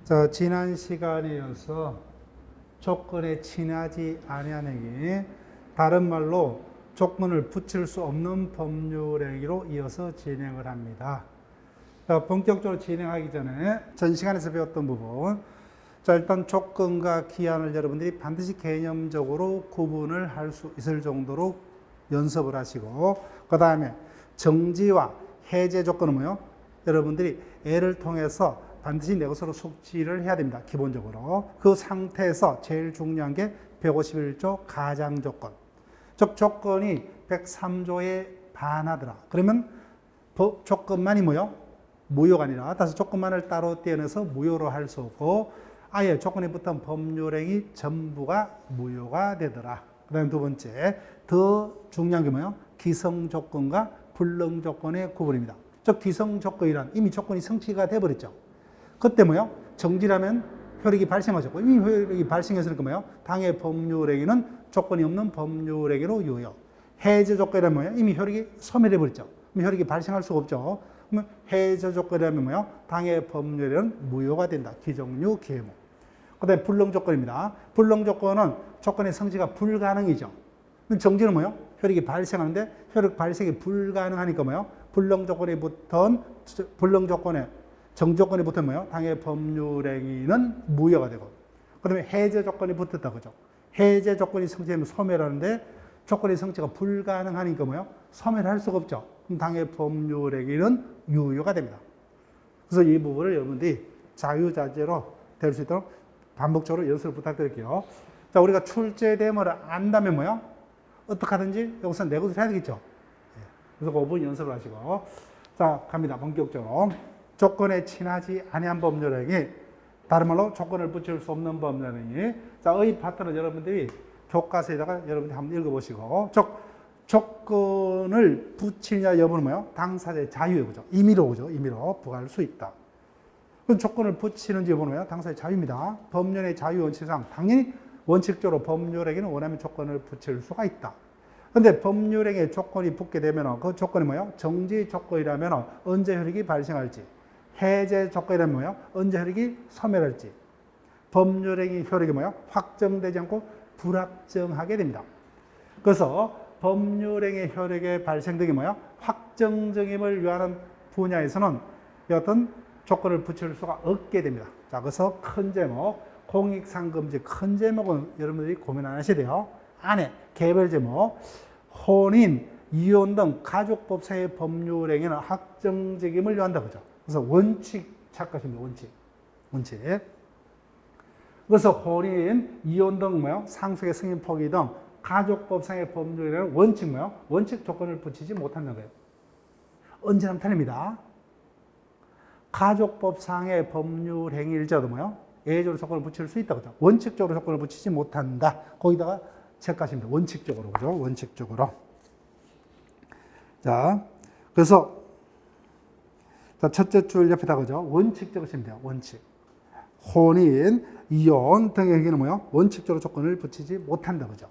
자, 지난 시간에 이어서 조건에 친하지 아니하는 다른 말로 조건을 붙일 수 없는 법률행위로 이어서 진행을 합니다. 자, 본격적으로 진행하기 전에 전 시간에서 배웠던 부분. 자, 일단 조건과 기한을 여러분들이 반드시 개념적으로 구분을 할 수 있을 정도로 연습을 하시고, 그 다음에 정지와 해제 조건은 뭐요? 여러분들이 L을 통해서 반드시 네 것으로 숙지를 해야 됩니다. 기본적으로. 그 상태에서 제일 중요한 게 151조 가장조건. 즉 조건이 103조에 반하더라. 그러면 조건만이 뭐요? 무효가 아니라 다시 조건만을 따로 떼어내서 무효로 할 수 없고 아예 조건에 붙은 법률행위 전부가 무효가 되더라. 그 다음에 두 번째, 더 중요한 게 뭐예요? 기성조건과 불능조건의 구분입니다. 즉 기성조건이란 이미 조건이 성취가 돼버렸죠. 그때 뭐예요? 정지라면 효력이 발생하죠. 이미 효력이 발생했으니까 뭐예요? 당해 법률행위는 조건이 없는 법률행위로 유효. 해제 조건이라면 뭐예요? 이미 효력이 소멸해버렸죠. 그럼 효력이 발생할 수가 없죠. 그러면 해제 조건이라면 뭐예요? 당해 법률행위는 무효가 된다. 기종류, 기해무. 그 다음에 불능 조건입니다. 불능 조건은 조건의 성취가 불가능이죠. 정지는 뭐예요? 효력이 발생하는데 효력 발생이 불가능하니까 뭐예요? 불능 조건에 붙은 불능 조건에 정조건이 붙으면 뭐예요? 당해 법률행위는 무효가 되고, 그 다음에 해제 조건이 붙었다 그죠? 해제 조건이 성취되면 소멸하는데 조건의 성취가 불가능하니까 뭐예요? 소멸할 수가 없죠. 그럼 당해 법률행위는 유효가 됩니다. 그래서 이 부분을 여러분들이 자유자재로 될 수 있도록 반복적으로 연습을 부탁드릴게요. 자, 우리가 출제됨을 안다면 뭐예요? 어떻게 하든지 여기서 내 것을 해야 되겠죠. 그래서 5분 연습을 하시고, 자, 갑니다. 본격적으로. 조건에 친하지 아니한 법률행위, 다른 말로 조건을 붙일 수 없는 법률행위. 자, 의 파트는 여러분들이 교과서에다가 여러분들이 한번 읽어보시고, 조건을 붙이냐 여부는 뭐예요? 당사자의 자유예요, 그죠? 임의로, 그죠? 임의로 부과할 수 있다. 그럼 조건을 붙이는지 여부는 뭐예요? 당사자의 자유입니다. 법률의 자유 원칙상 당연히 원칙적으로 법률행위는 원하면 조건을 붙일 수가 있다. 근데 법률행위에 조건이 붙게 되면 그 조건이 뭐예요? 정지 조건이라면 언제 효력이 발생할지, 해제 조건이라면 뭐예요? 언제 효력이 소멸할지, 법률행위 효력이 뭐예요? 확정되지 않고 불확정하게 됩니다. 그래서 법률행위 효력의 발생등이 뭐예요? 확정적임을 위하는 분야에서는 어떤 조건을 붙일 수가 없게 됩니다. 자, 그래서 큰 제목, 공익상금지 큰 제목은 여러분들이 고민 안 하셔야 돼요. 안에 개별 제목, 혼인, 이혼 등 가족법상의 법률행위는 확정적임을 요한다 그죠. 그래서 원칙 착각입니다. 원칙. 그래서 혼인, 이혼 등 뭐요? 상속의 승인 포기 등 가족법상의 법률행위는 원칙 뭐요? 원칙 조건을 붙이지 못한다는 거예요. 언제나 틀립니다. 가족법상의 법률행위일지라도 뭐요? 예외적으로 조건을 붙일 수 있다 그죠. 원칙적으로 조건을 붙이지 못한다. 거기다가 체크하십니다. 원칙적으로, 그죠? 원칙적으로. 자, 그래서, 자, 첫째 줄 옆에다, 그죠? 원칙적으로 쓰면 돼요. 원칙. 혼인, 이혼 등의 행위는 뭐요? 원칙적으로 조건을 붙이지 못한다, 그죠?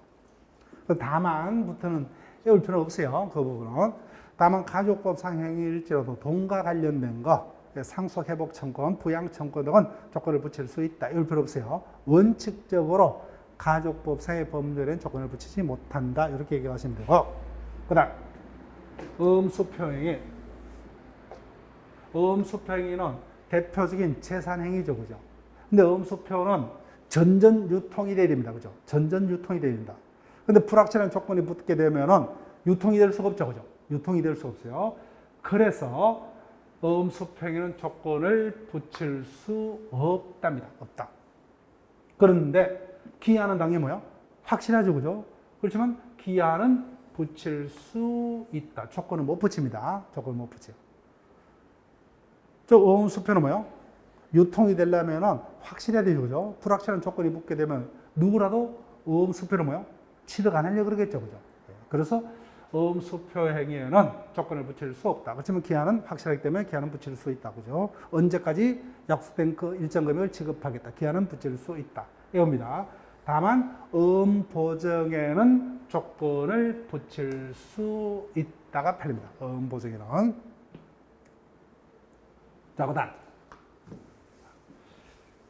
다만부터는 외울 필요는 없어요. 그 부분은. 다만 가족법상 행위일지라도 돈과 관련된 거, 상속회복 청구권, 부양 청구권 등은 조건을 붙일 수 있다. 이럴 필요 없어요. 원칙적으로 가족법상의 법률엔 조건을 붙이지 못한다. 이렇게 얘기하시면 되고, 그 다음 음수표행위. 음수표행위는 대표적인 재산행위죠, 그죠? 근데 음수표는 전전 유통이 돼야 됩니다, 그죠? 전전 유통이 돼야 됩니다. 근데 불확실한 조건이 붙게 되면은 유통이 될 수가 없죠, 그죠? 유통이 될 수 없어요. 그래서 음수표행위는 조건을 붙일 수 없답니다. 없다. 그런데 기한은 당연히 뭐야? 확실하죠, 그죠? 그렇지만 기한은 붙일 수 있다. 조건은 못 붙입니다. 조건은 못 붙여요. 저 음수표는 뭐예요? 유통이 되려면 확실해야 되죠, 그죠? 불확실한 조건이 붙게 되면 누구라도 음수표는 뭐예요? 취득 안 하려고 그러겠죠, 그죠? 그래서 음수표 행위에는 조건을 붙일 수 없다. 그렇지만 기한은 확실하기 때문에 기한은 붙일 수 있다, 그죠? 언제까지 약속된 그 일정 금액을 지급하겠다. 기한은 붙일 수 있다. 이겁니다. 다만 보정에는 조건을 붙일 수 있다가 팔립니다. 보정에는. 자, 그다음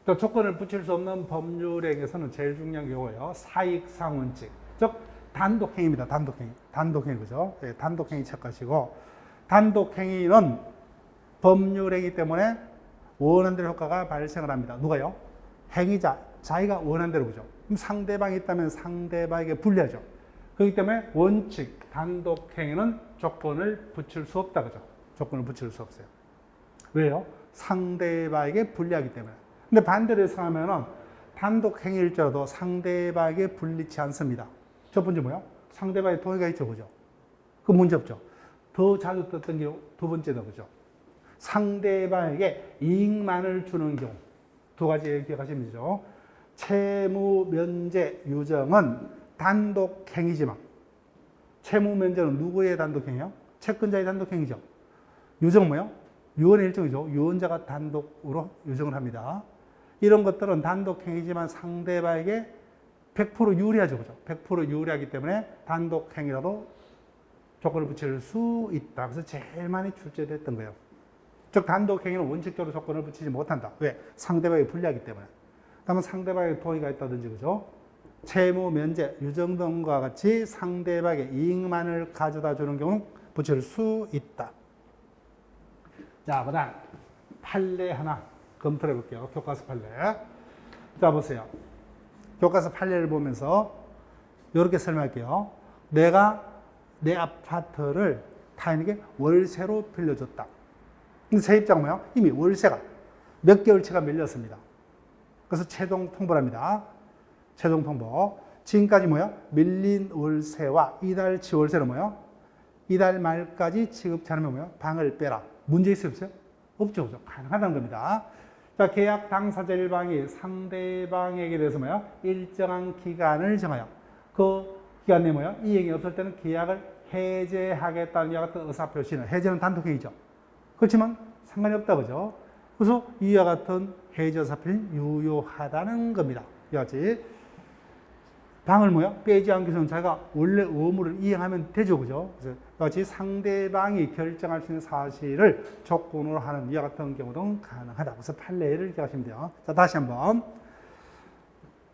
또 조건을 붙일 수 없는 법률행위에서는 제일 중요한 게 이거예요. 사익상원칙. 즉, 단독행위입니다. 단독행위. 단독행위, 그죠? 예, 단독행위 체크하시고, 단독행위는 법률행위 때문에 원하는 대로 효과가 발생을 합니다. 누가요? 행위자, 자기가 원하는 대로, 그죠? 그럼 상대방이 있다면 상대방에게 불리하죠. 그렇기 때문에 원칙, 단독행위는 조건을 붙일 수 없다, 그죠? 조건을 붙일 수 없어요. 왜요? 상대방에게 불리하기 때문에. 근데 반대로 해석하면은 단독행위일지라도 상대방에게 불리치 않습니다. 첫 번째 뭐야? 상대방의 동의가 있죠, 그죠? 그 문제 없죠. 더 자주 떴던 게 두 번째다, 그죠? 상대방에게 이익만을 주는 경우. 두 가지 기억하시면 되죠. 채무 면제 유정은 단독행위지만, 채무 면제는 누구의 단독행위요? 채권자의 단독행위죠. 유정은 뭐요? 유언의 일종이죠. 유언자가 단독으로 유정을 합니다. 이런 것들은 단독행위지만 상대방에게 100% 유리하죠. 그죠? 100% 유리하기 때문에 단독행위라도 조건을 붙일 수 있다. 그래서 제일 많이 출제됐던 거예요. 즉, 단독행위는 원칙적으로 조건을 붙이지 못한다. 왜? 상대방이 불리하기 때문에. 그러면 상대방의 동의가 있다든지, 그죠? 채무, 면제, 유정 등과 같이 상대방의 이익만을 가져다 주는 경우는 붙일 수 있다. 자, 그 다음, 판례 하나 검토해 볼게요. 교과서 판례. 자, 보세요. 교과서 판례를 보면서 이렇게 설명할게요. 내가 내 아파트를 타인에게 월세로 빌려줬다. 근데 제 입장은 뭐야? 이미 월세가 몇 개월치가 밀렸습니다. 그래서 최종 통보를 합니다. 최종 통보. 지금까지 뭐야? 밀린 월세와 이달치 월세는 뭐야? 이달 말까지 지급치 않으면 뭐야? 방을 빼라. 문제 있어요, 없어요? 없죠, 그죠? 가능하다는 겁니다. 자, 계약 당사자 일방이 상대방에게 대해서 뭐야? 일정한 기간을 정하여 그 기간 내에 뭐야? 이행이 없을 때는 계약을 해제하겠다는 이와 같은 의사표시는, 해제는 단독행위죠. 그렇지만 상관이 없다, 그죠? 그래서 이와 같은 해제 의사표시는 유효하다는 겁니다. 이와 같이 방을 뭐야? 빼지 않기 위해서는 자기가 원래 의무를 이행하면 되죠, 그죠? 그래서 이와 같이 상대방이 결정할 수 있는 사실을 조건으로 하는 이와 같은 경우도 가능하다. 그래서 판례를 기억하시면 돼요. 자, 다시 한번.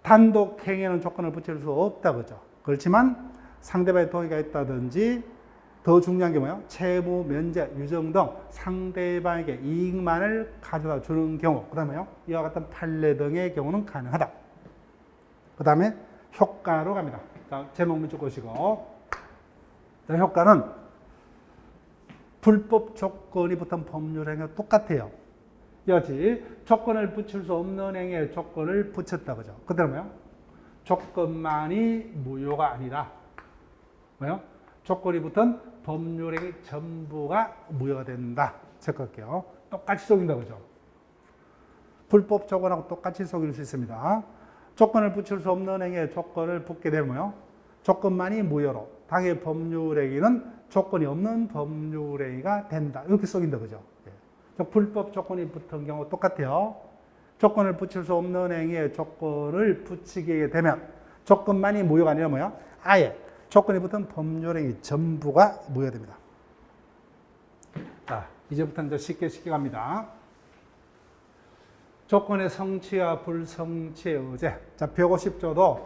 단독행위에는 조건을 붙일 수 없다, 그죠? 그렇지만 상대방의 동의가 있다든지, 더 중요한 게 뭐예요? 채무, 면제, 유정 등 상대방에게 이익만을 가져다 주는 경우, 그 다음에요, 이와 같은 판례 등의 경우는 가능하다. 그 다음에 효과로 갑니다. 자, 제목만 쭉 보시고. 자, 효과는 불법 조건이 붙은 법률 행위와 똑같아요. 이와 같이 조건을 붙일 수 없는 행위에 조건을 붙였다, 그죠? 그다음에 뭐요? 조건만이 무효가 아니라 뭐요? 조건이 붙은 법률행위 전부가 무효가 된다. 체크할게요. 똑같이 속인다, 그죠? 불법 조건하고 똑같이 속일 수 있습니다. 조건을 붙일 수 없는 행위에 조건을 붙게 되면 뭐요? 조건만이 무효로 당의 법률행위는 조건이 없는 법률행위가 된다. 이렇게 속인다, 그죠? 불법 조건이 붙은 경우 똑같아요. 조건을 붙일 수 없는 행위에 조건을 붙이게 되면 조건만이 무효가 아니라 뭐야? 아예 조건이 붙은 법률행위 전부가 무효됩니다. 자, 이제부터 이제 쉽게 갑니다. 조건의 성취와 불성취의 의제. 자, 150조도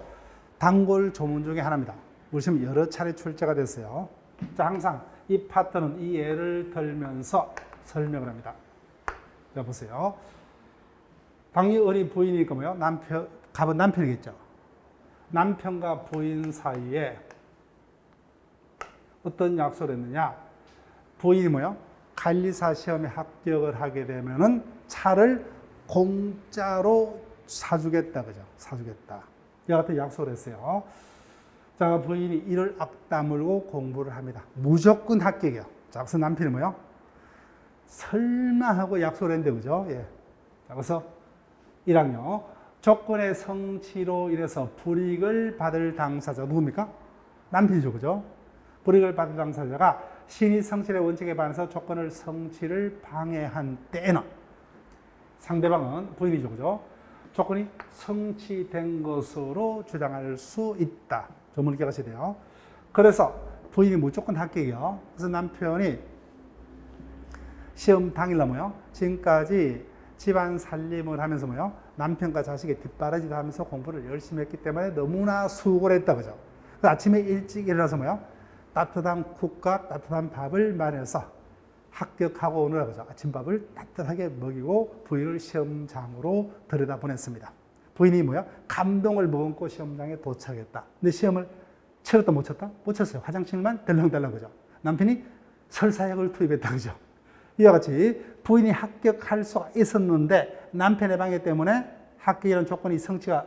단골 조문 중에 하나입니다. 우리 지금 여러 차례 출제가 됐어요. 자, 항상 이 파트는 이 예를 들면서 설명을 합니다. 자, 보세요. 당연히 어린 부인이니까 뭐요? 갑은 남편이겠죠. 남편과 부인 사이에 어떤 약속을 했느냐? 부인이 뭐요? 관리사 시험에 합격을 하게 되면은 차를 공짜로 사주겠다, 그죠? 사주겠다. 이와 같은 약속을 했어요. 자, 부인이 이를 악다물고 공부를 합니다. 무조건 합격이요. 자, 그래서 남편이 뭐요? 설마 하고 약속을 했는데, 그죠? 예. 자, 그래서 1항요. 조건의 성취로 인해서 불이익을 받을 당사자, 누굽니까? 남편이죠, 그죠? 불이익을 받을 당사자가 신의 성실의 원칙에 반해서 조건을 성취를 방해한 때에는 상대방은 부인이죠, 그죠? 조건이 성취된 것으로 주장할 수 있다. 조문을 기억하셔야 돼요. 그래서 부인이 무조건 합격이요. 그래서 남편이 시험 당일날 뭐요? 지금까지 집안 살림을 하면서 뭐요? 남편과 자식의 뒷바라지도 하면서 공부를 열심히 했기 때문에 너무나 수고를 했다 그죠? 아침에 일찍 일어나서 뭐요? 따뜻한 국과 따뜻한 밥을 마련해서 합격하고 오느라 그죠? 아침밥을 따뜻하게 먹이고 부인을 시험장으로 들여다보냈습니다. 부인이 뭐야? 감동을 머금고 시험장에 도착했다. 근데 시험을 치렀다 못 쳤다? 못 쳤어요. 화장실만 덜렁덜렁 그죠? 남편이 설사약을 투입했다 그죠? 이와 같이 부인이 합격할 수가 있었는데 남편의 방해 때문에 합격이라는 조건이 성취가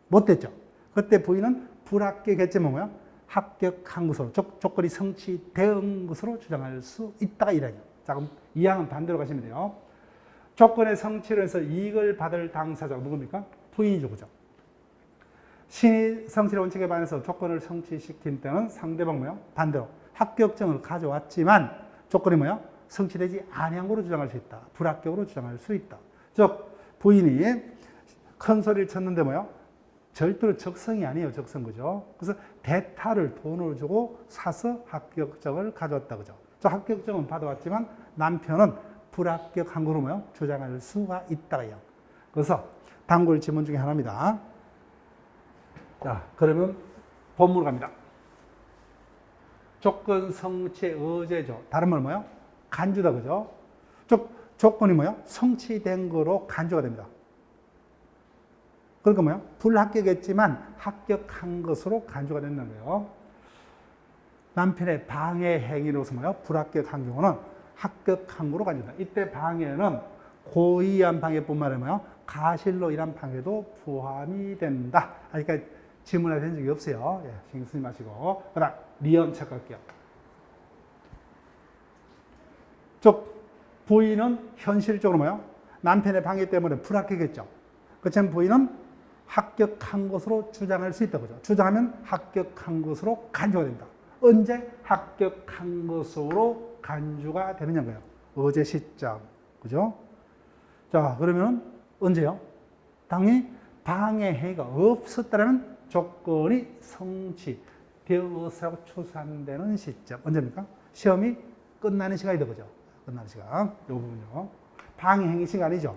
못 됐죠. 그때 부인은 불합격했지만 뭐야? 합격한 것으로 조건이 성취된 것으로 주장할 수 있다 이래요. 자, 그럼 이항은 반대로 가시면 돼요. 조건의 성취를 해서 이익을 받을 당사자가 누굽니까? 부인이죠, 그죠? 신의 성취의 원칙에 반해서 조건을 성취시킨 때는 상대방 뭐야? 반대로 합격증을 가져왔지만 조건이 뭐야? 성취되지 아니한 거로 주장할 수 있다. 불합격으로 주장할 수 있다. 즉 부인이 큰 소리를 쳤는데 뭐야? 절대로 적성이 아니에요. 적성 그죠? 그래서 대타를 돈을 주고 사서 합격증을 가져왔다 그죠? 저 합격증은 받아왔지만 남편은 불합격한 거로 뭐요? 주장할 수가 있다요. 그래서 단골 지문 중에 하나입니다. 자, 그러면 본문 갑니다. 조건 성취의 의제죠. 다른 말 뭐요? 간주다 그죠? 조건이 뭐요? 성취된 거로 간주가 됩니다. 그러니까 뭐요? 불합격했지만 합격한 것으로 간주가 된다는 거예요. 남편의 방해 행위로서 뭐요? 불합격한 경우는 합격한 거로 간주다. 이때 방해는 고의한 방해뿐만 아니라 뭐요? 가실로 인한 방해도 포함이 된다. 아직까지 질문이 된 적이 없어요. 예, 신경 쓰지 마시고. 그 다음, 리언 체크할게요. 즉, 부인은 현실적으로 뭐요? 남편의 방해 때문에 불합격했죠. 그렇지만 부인은 합격한 것으로 주장할 수 있다. 그죠? 주장하면 합격한 것으로 간주가 된다. 언제 합격한 것으로 간주가 되느냐고요. 어제 시점. 그죠? 자, 그러면 언제요? 당연히 방해 행위가 없었다면 조건이 성취되어서 추산되는 시점. 언제입니까? 시험이 끝나는 시간이 되죠. 끝나는 시간. 이 부분요. 방해 행위 시간이죠.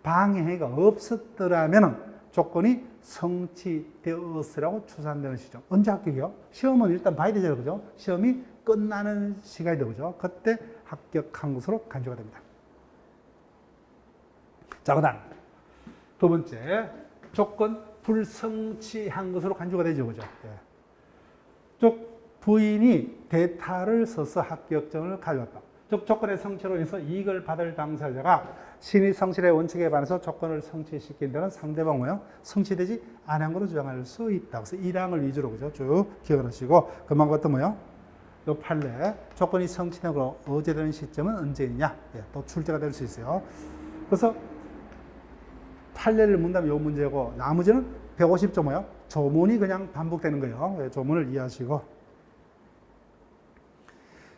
방해 행위가 없었더라면 조건이 성취되었으라고 추산되는 시점. 언제 합격이요? 시험은 일단 봐야 되잖아요. 그죠? 시험이 끝나는 시간이 되죠. 그때 합격한 것으로 간주가 됩니다. 자, 그 다음. 두 번째. 조건 불성취한 것으로 간주가 되죠. 그죠? 예. 즉, 부인이 대타를 써서 합격증을 가져왔다. 즉, 조건의 성취로 인해서 이익을 받을 당사자가 신의 성실의 원칙에 반해서 조건을 성취시킨 데는 상대방 뭐예요? 성취되지 않은 것으로 주장할 수 있다. 그래서 1항을 위주로 그죠? 쭉 기억을 하시고, 그만 것도 뭐예요? 요 판례. 조건이 성취된 것으로 어제되는 시점은 언제이냐? 예, 또 출제가 될 수 있어요. 그래서 판례를 문다면 요 문제고, 나머지는 150조 뭐예요? 조문이 그냥 반복되는 거예요. 예, 조문을 이해하시고.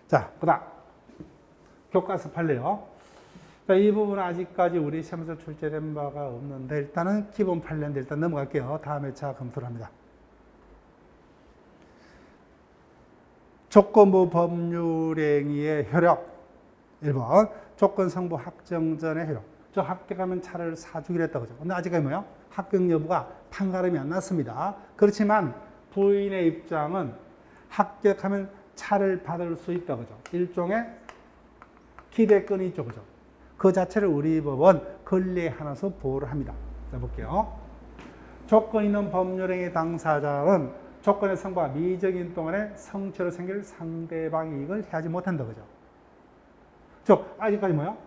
자, 그 다음. 교과서 판례요. 자, 이 부분은 아직까지 우리 시험에서 출제된 바가 없는데 일단은 기본 판례인데 일단 넘어갈게요. 다음 회차 검토를 합니다. 조건부 법률행위의 효력 1번 조건 성부 확정 전의 효력. 저 합격하면 차를 사주기로 했다고 하죠. 근데 아직까지 뭐요? 합격 여부가 판가름이 안 났습니다. 그렇지만 부인의 입장은 합격하면 차를 받을 수 있다고 하죠. 일종의 기대권이 있죠. 그죠? 그 자체를 우리 법은 권리하나서 보호를 합니다. 자, 볼게요. 조건 있는 법률행위 당사자는 조건의 성부가 미적인 동안에 성취로 생길 상대방의 이익을 해하지 못한다. 그죠? 즉, 아직까지 뭐요?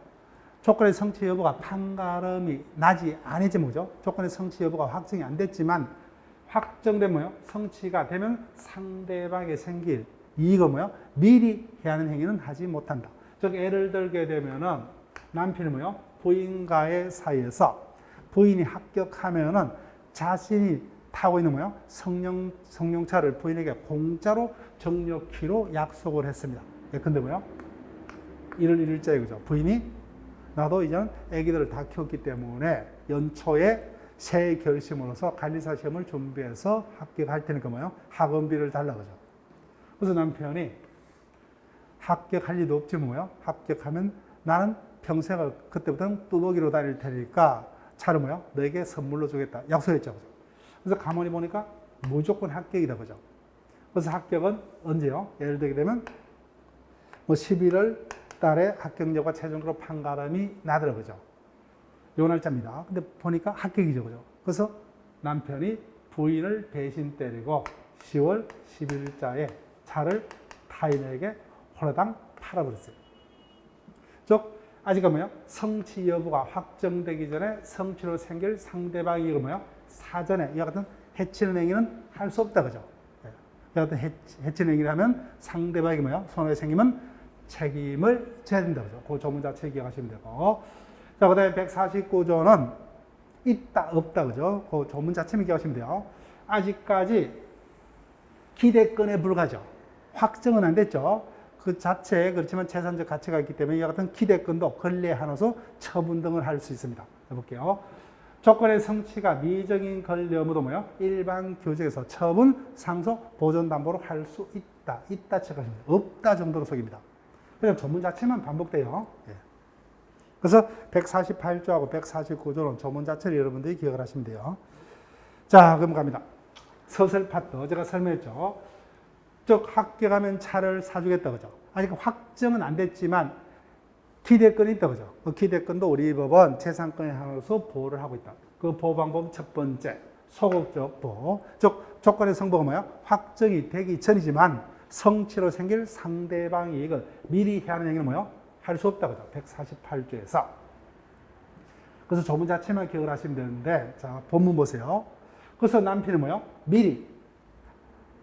조건의 성취 여부가 판가름이 나지 아니지 뭐죠? 조건의 성취 여부가 확정이 안 됐지만 확정된 뭐요? 성취가 되면 상대방에게 생길 이익을 뭐요? 미리 해하는 행위는 하지 못한다. 즉, 예를 들게 되면은 남편이 뭐요? 부인과의 사이에서 부인이 합격하면은 자신이 타고 있는 뭐요? 성룡차를 부인에게 공짜로 정력키로 약속을 했습니다. 예, 근데 뭐요? 1월 1일자에 그죠? 부인이 나도 이제는 아기들을 다 키웠기 때문에 연초에 새 결심으로서 관리사 시험을 준비해서 합격할 테니까 뭐요? 학원비를 달라 그죠? 그래서 남편이 합격할 리도 없지 뭐요? 합격하면 나는 평생을 그때부터는 뚜벅이로 다닐 테니까 차를 뭐야? 너에게 선물로 주겠다. 약속했죠. 그래서 가만히 보니까 무조건 합격이다. 그죠? 그래서 합격은 언제요? 예를 들게 되면 뭐 11월 달에 합격료가 최종적으로 판가름이 나더라고요. 요 날짜입니다. 근데 보니까 합격이죠. 그죠? 그래서 남편이 부인을 배신 때리고 10월 11일자에 차를 타인에게 홀라당 팔아버렸어요. 즉, 아직은 뭐요? 성취 여부가 확정되기 전에 성취로 생길 상대방이 뭐요? 사전에 이와 같은 해치는 행위는 할 수 없다. 그죠? 이와 같은 해치는 행위를 하면 상대방이 뭐요? 손해가 생기면 책임을 져야 된다. 그죠? 그 조문 자체 기억하시면 되고. 자, 그 다음에 149조는 있다, 없다. 그죠? 그 조문 자체만 기억하시면 돼요. 아직까지 기대권에 불과하죠. 확정은 안 됐죠. 그 자체에 그렇지만 재산적 가치가 있기 때문에 이와 같은 기대권도 권리에 한해서 처분 등을 할 수 있습니다. 해볼게요. 조건의 성취가 미정인 권리 의무도 뭐요? 일반 규정에서 처분, 상소, 보존 담보로 할 수 있다. 있다 체크하십니다. 없다 정도로 속입니다. 그냥 조문 자체만 반복돼요. 예. 그래서 148조하고 149조는 조문 자체를 여러분들이 기억을 하시면 돼요. 자, 그럼 갑니다. 서술 파트 제가 설명했죠. 즉 합격하면 차를 사주겠다. 그죠? 아직 확정은 안 됐지만 기대권이 있다. 그죠? 그 기대권도 우리 법은 재산권의 하나로서 보호를 하고 있다. 그 보호 방법 첫 번째, 소극적 보호. 즉 조건의 성보가 뭐야? 확정이 되기 전이지만 성취로 생길 상대방 이익을 미리 해하는 행위는 뭐요? 할 수 없다. 그죠? 148조에서. 그래서 조문 자체만 기억을 하시면 되는데, 자, 본문 보세요. 그래서 남편이 뭐요? 미리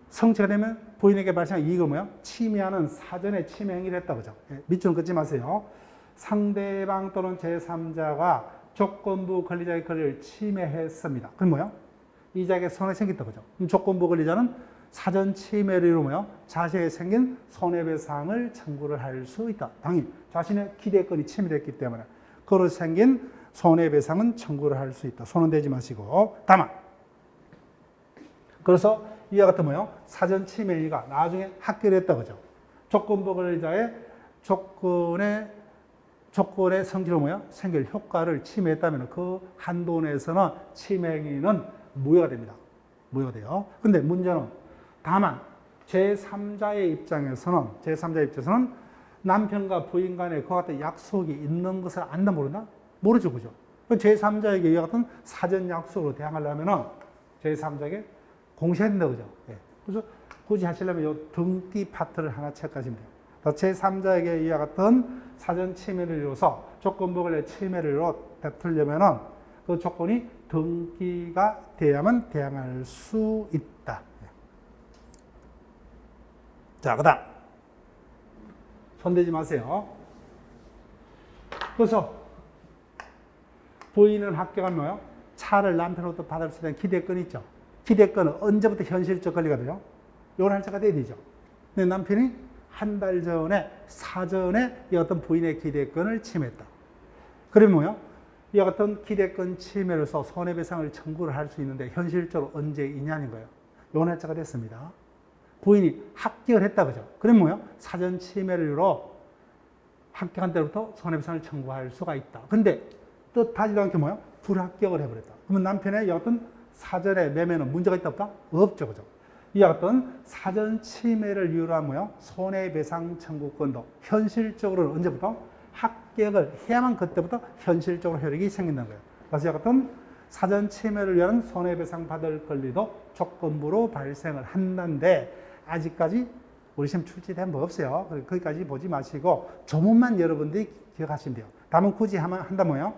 성취가 되면 부인에게 발생한 이익을 뭐요? 침해하는 사전에 침해 행위를 했다. 그죠? 예, 밑줄은 긋지 마세요. 상대방 또는 제3자가 조건부 권리자의 권리를 침해했습니다. 그럼 뭐요? 이자에게 손해 생겼다. 그죠? 조건부 권리자는 사전 침해를 이루며 자신에게 생긴 손해배상을 청구를 할 수 있다. 당연히 자신의 기대권이 침해됐기 때문에 그로 생긴 손해배상은 청구를 할 수 있다. 손은 대지 마시고. 다만 그래서 이와 같은 뭐요? 사전 침해가 나중에 합격했다. 그죠? 조건부 권리자의 조건의 성질로 뭐요? 생길 효과를 침해했다면 그 한도 내에서는 침해 행위는 무효가 됩니다. 무효가 돼요. 근데 문제는 다만 제3자의 입장에서는 남편과 부인 간에 그와 같은 약속이 있는 것을 안다 모르나? 모르죠. 그죠? 제3자에게 이와 같은 사전 약속으로 대항하려면 제3자에게 공시해야 된다. 그죠? 예. 그래서 굳이 하시려면 이 등기 파트를 하나 체크하시면 돼요. 제3자에게 이와 같은 사전 침해를 이뤄서 조건부 권리의 침해를 이뤄 다투려면은 그 조건이 등기가 돼야만 대항할 수 있다. 자, 그 다음. 손대지 마세요. 그래서 부인은 합격하면 뭐요? 차를 남편으로부터 받을 수 있는 기대권이 있죠. 기대권은 언제부터 현실적 권리가 돼요? 요 날짜가 돼야 되죠. 근데 남편이 한 달 전에 사전에 이 어떤 부인의 기대권을 침해했다. 그러면 뭐요? 이와 같은 기대권 침해로서 손해배상을 청구를 할 수 있는데 현실적으로 언제 있냐는 거예요. 요 날짜가 됐습니다. 부인이 합격을 했다. 그죠? 그럼 뭐요? 사전 침해를 이유로 합격한 때부터 손해배상을 청구할 수가 있다. 근데 뜻하지도 않게 뭐요? 불합격을 해버렸다. 그러면 남편의 어떤 사전의 매매는 문제가 있다 없다? 없죠. 그죠? 이와 같은 사전 침해를 이유로 한 뭐요? 손해배상 청구권도 현실적으로 언제부터? 합격을 해야만 그때부터 현실적으로 효력이 생긴다는 거예요. 그래서 이와 같은 사전 침해를 위한 손해배상 받을 권리도 조건부로 발생을 한다는데 아직까지 우리 시험 출제된 거 없어요. 거기까지 보지 마시고 조문만 여러분들이 기억하시면 돼요. 다만 굳이 한다 뭐예요?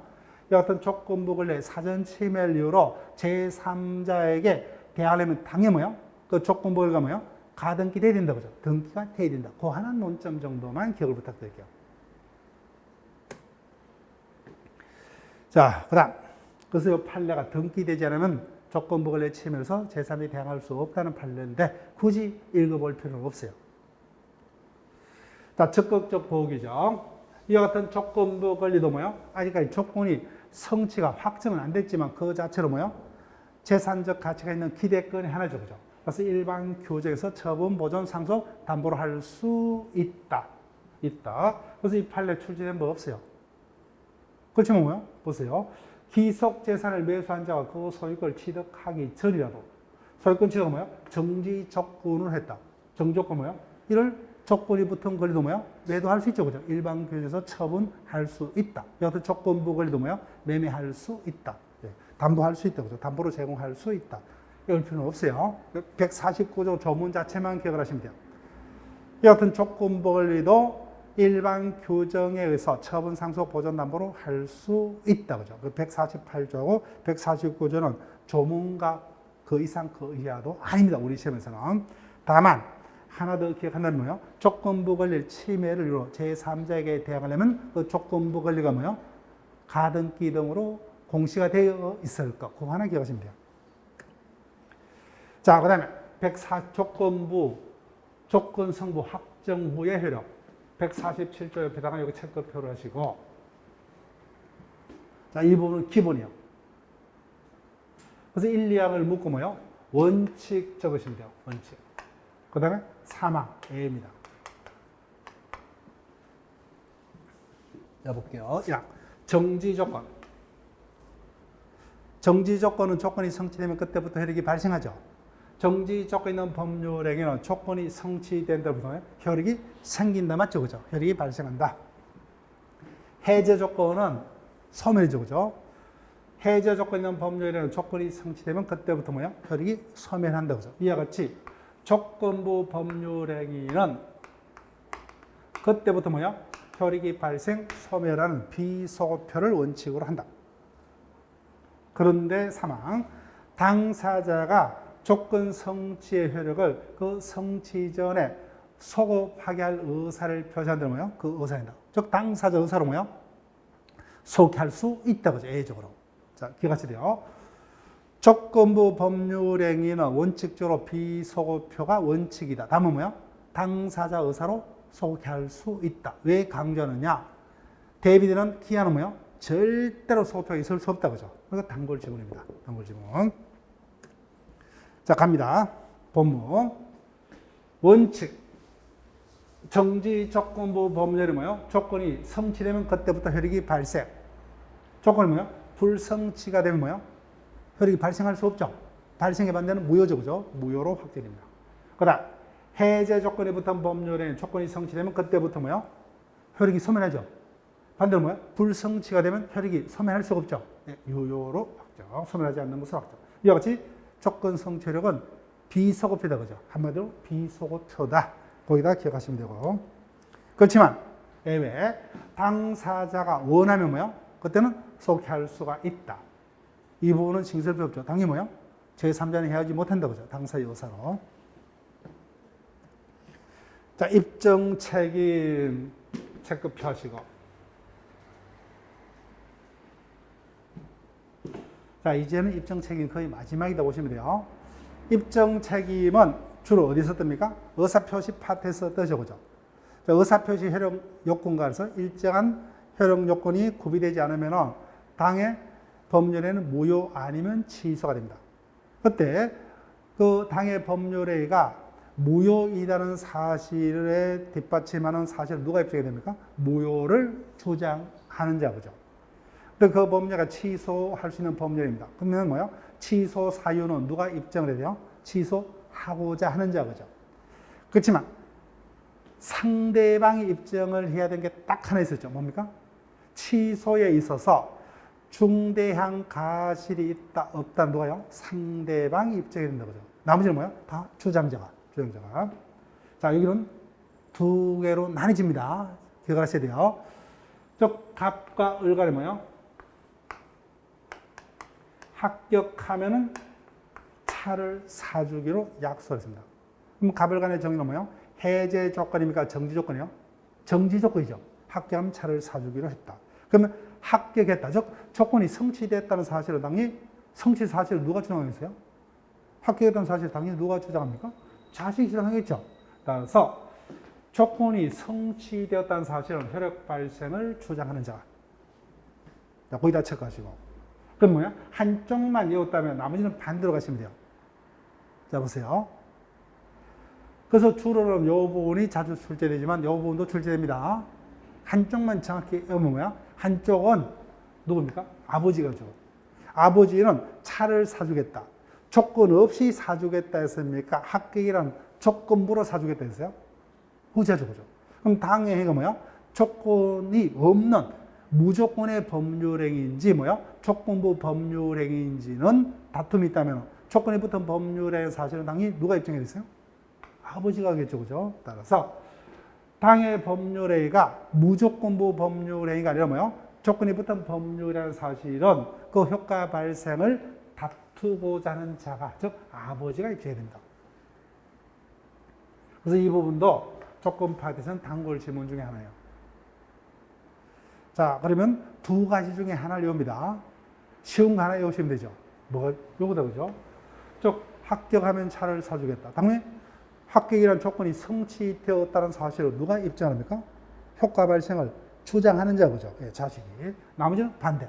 이 어떤 조건부 권리 사전 침해를 이유로 제3자에게 대하려면 당연히 뭐예요? 그 조건부 권리가 뭐예요? 가등기 돼야 된다. 그죠? 등기가 돼야 된다. 그 하나 논점 정도만 기억을 부탁드릴게요. 자, 그 다음. 그래서 이 판례가 등기되지 않으면 조건부 권리 침해로서 제3이 대항할 수 없다는 판례인데 굳이 읽어볼 필요는 없어요. 자, 적극적 보호규정. 이와 같은 조건부 권리도 뭐요? 아직까지 조건이 성취가 확정은 안 됐지만 그 자체로 뭐요? 재산적 가치가 있는 기대권이 하나죠. 그죠? 그래서 일반 규정에서 처분, 보존, 상속, 담보로 할 수 있다. 그래서 이 판례 출제된 뭐 없어요. 그렇지만 뭐요? 보세요. 기속 재산을 매수한 자가 그 소유권을 취득하기 전이라도 소유권 취득은 뭐요? 정지 조건을 했다. 정지 조건 뭐요? 이를 조건이 붙은 권리도 뭐요? 매도할 수 있죠. 그죠? 일반 규제에서 처분할 수 있다. 여하튼 조건부 권리도 뭐요? 매매할 수 있다. 예. 담보할 수 있다. 그죠? 담보로 제공할 수 있다. 이럴 필요는 없어요. 149조 조문 자체만 기억을 하시면 돼요. 여하튼 조건부 권리도 일반 규정에 의해서 처분 상속 보존 담보로 할 수 있다. 그죠? 148조하고 149조는 조문과 그 이상 그 이하도 아닙니다. 우리 시험에서는. 다만 하나 더 기억한다면 뭐요? 조건부 권리 침해를 이유로 제3자에게 대항하려면 그 조건부 권리가 뭐요? 가등기 등으로 공시가 되어 있을 것. 그거 하나 기억하시면 돼요. 자, 그 다음에 104 조건부, 조건 성부 확정 후의 효력. 147조 옆에다가 여기 체크표를 하시고. 자, 이 부분은 기본이요. 그래서 1, 2항을 묻고 뭐요? 원칙 적으시면 돼요. 원칙. 그 다음에 3항 A입니다. 자, 볼게요. 1항. 정지 조건. 정지 조건은 조건이 성취되면 그때부터 효력이 발생하죠. 정지 조건이 있는 법률에게는 조건이 성취된다부터 효력이 생긴다. 맞죠? 그죠? 효력이 발생한다. 해제 조건은 소멸이죠. 그죠? 해제 조건이 있는 법률에는 조건이 성취되면 그때부터 뭐야? 효력이 소멸한다. 그죠? 이와 같이 조건부 법률행위는 그때부터 뭐야? 효력이 발생, 소멸하는 비소급표를 원칙으로 한다. 그런데 3항, 당사자가 조건 성취의 효력을 그 성취 전에 소급하게 할 의사를 표시한다는 뭐야? 그 의사입니다. 즉 당사자 의사로 뭐야? 소급할 수 있다. 그죠? 예외적으로. 자, 기억하셔야 돼요. 조건부 법률행위는 원칙적으로 비소급표가 원칙이다. 다음은 뭐야? 당사자 의사로 소급할 수 있다. 왜 강조하느냐? 대비되는 기한은 뭐야? 절대로 소급표가 있을 수 없다. 그죠? 그러니까 단골 지문입니다. 단골 지문. 자, 갑니다. 본문. 원칙. 정지 조건부 법률이 뭐예요? 조건이 성취되면 그때부터 효력이 발생. 조건이 뭐예요? 불성취가 되면 뭐예요? 효력이 발생할 수 없죠. 발생의 반대는 무효죠. 그죠? 무효로 확정됩니다. 그 다음, 해제 조건이 붙은 법률에 조건이 성취되면 그때부터 뭐예요? 효력이 소멸하죠. 반대로 뭐예요? 불성취가 되면 효력이 소멸할 수가 없죠. 네, 유효로 확정. 소멸하지 않는 것으로 확정. 이와 같이 조건 성취력은 비소급표다. 그죠? 한마디로 비소급표다. 거기다 기억하시면 되고. 그렇지만, 예외, 당사자가 원하면 뭐예요? 그때는 소급할 수가 있다. 이 부분은 신경 필요 없죠. 당연히 뭐예요? 제3자는 해하지 못한다. 그죠? 당사자 의사로. 자, 입증 책임 체크표 하시고. 자, 이제는 입증 책임 거의 마지막이다 보시면 돼요. 입증 책임은 주로 어디서 뜹니까? 의사표시 파트에서 뜨죠. 그죠? 자, 의사표시 효력 요건과에서 일정한 효력 요건이 구비되지 않으면 당의 법률에는 무효 아니면 취소가 됩니다. 그때 그 당의 법률회의가 무효이라는 사실에 뒷받침하는 사실을 누가 입증해야 됩니까? 무효를 주장하는 자. 그죠? 그 법률가 취소할 수 있는 법률입니다. 그러면 뭐요? 취소 사유는 누가 입증을 해야 돼요? 취소하고자 하는 자. 그죠? 그렇지만 상대방이 입증을 해야 되는 게 딱 하나 있었죠. 뭡니까? 취소에 있어서 중대한 가실이 있다, 없다, 누가요? 상대방이 입증해야 된다. 그죠? 나머지는 뭐예요? 다 주장자가. 자, 여기는 두 개로 나뉘집니다. 기억하셔야 돼요. 즉, 갑과 을간이 뭐예요? 합격하면은 차를 사주기로 약속했습니다. 그럼 갑을 간의 정의는 뭐예요? 해제 조건입니까? 정지 조건이요? 정지 조건이죠. 합격하면 차를 사주기로 했다. 그러면 합격했다. 즉, 조건이 성취됐다는 사실을 당연히 성취 사실을 누가 주장하겠어요? 합격했다는 사실을 당연히 누가 주장합니까? 자식이 주장하겠죠. 따라서 조건이 성취되었다는 사실은 효력 발생을 주장하는 자. 자, 거기다 체크하시고. 그럼 뭐야? 한쪽만 외웠다면 나머지는 반대로 가시면 돼요. 자, 보세요. 그래서 주로는 이 부분이 자주 출제되지만 이 부분도 출제됩니다. 한쪽만 정확히 외우면 뭐야? 한쪽은 누굽니까? 아버지가 줘. 아버지는 차를 사주겠다. 조건 없이 사주겠다 했습니까? 합격이란 조건부로 사주겠다 했어요? 후자죠, 그죠? 그럼 당의 행위가 뭐야? 조건이 없는 무조건의 법률행위인지 뭐야? 조건부 법률행위인지는 다툼이 있다면 조건이 붙은 법률의 사실은 당연히 누가 입증해야 됐어요? 아버지가 하겠죠, 그죠? 따라서 당의 법률행위가 무조건부 법률행위가 아니라 뭐요? 조건이 붙은 법률이라는 사실은 그 효과 발생을 다투고자 하는 자가, 즉 아버지가 입증해야 됩니다. 그래서 이 부분도 조건 파트에서는 단골 지문 중에 하나예요. 자, 그러면 두 가지 중에 하나를 외웁니다. 쉬운 거 하나 외우시면 되죠. 뭐가 요거다, 그죠? 즉 합격하면 차를 사주겠다. 당연히 합격이라는 조건이 성취되었다는 사실을 누가 입증합니까? 효과 발생을 주장하는 자, 그죠? 예, 자식이. 나머지는 반대.